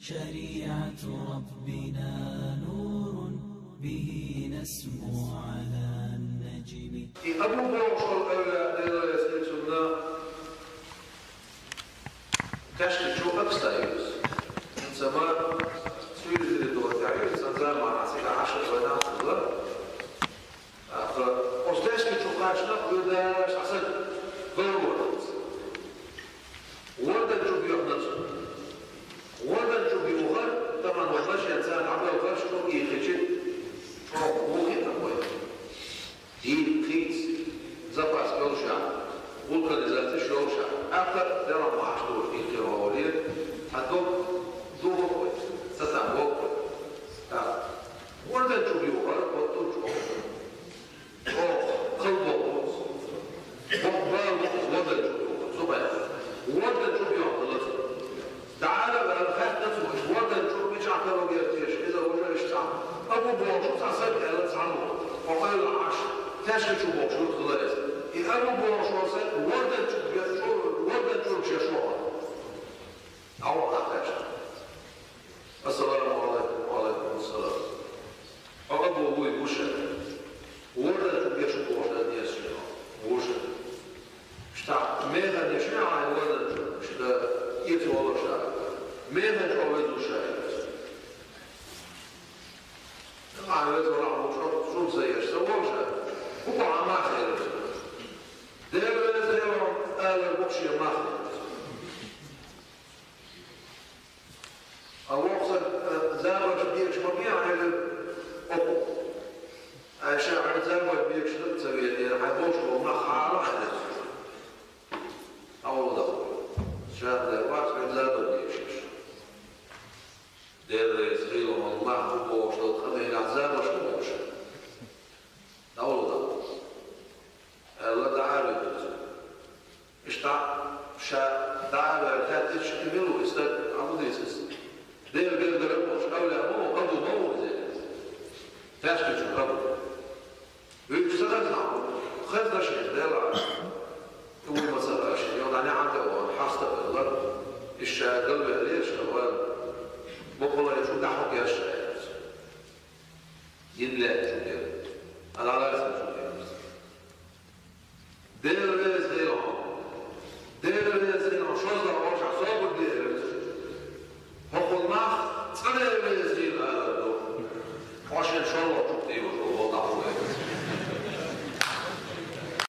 شريعة ربنا نور به نسمو على النجم. أبو بوشر أولا يسلسلنا تشكي شو أكستايوز من زمان سويل اللي دوتاعي سنزال مع ناسيك 10 بنات صغر أستاذكي شو قاشنا قلنا شخصا غير وردا نشوف يحدث وردا نشوف يغر طبعا وغرش إنسان عبد الغرش شو يخجل شو يتقوي دين خيس زباس كوشا والكنزات شوشا أكثر درا معاش دور في الخيرولين هدوم دور كويس ستعمل وردا نشوف يغر وطول شو قلبه وردا نشوف زباس وردا نشوف يغر تعالى بقى الخير نفسه وردا نشوف مش عقله بيرتيش إذا وجه اشتعب أبو بوشو تعصب إلى تصعبه وقال العشر تاشكي شو بوشو خلاص أبو بوشو سأل وردا نشوف شيشوها أو أحتاج السلام عليكم وعليكم السلام أبو أبوي بوشا وردا نشوف بوشا الناس بوشا اشتعب ماذا نشاع وردا نشوف يتي والله شاعر ماذا نشوف شاعر طبعا لازم نعمل شو زي سووشها هو ما خير دائما لازم قال البوكشي ما خير الوقت زاوج بيكش مبيع على أبو شاعر زاوج بيكش تسوي حيبوش وما خارج أول دور شاعر الوقت زاوج بيكش دير يسغيلهم الله هو وشو خليه العذاب وشو وش أول ضغط الله تعالى اشتع شاء تعالى الهاتش كملوا استاذ عمود يسس دير قربوش أولى أبوه قبضوا موه زي تاشكي شو قبضوا ويشتغل نعم خذ شيء دير يقول مثلا شيء يوضعني عدى وحاسته في الغرب الشاء قلبه ليش أولا بقول شو دعوك يا شاعر ينلا شو كده انا على اساس شو كده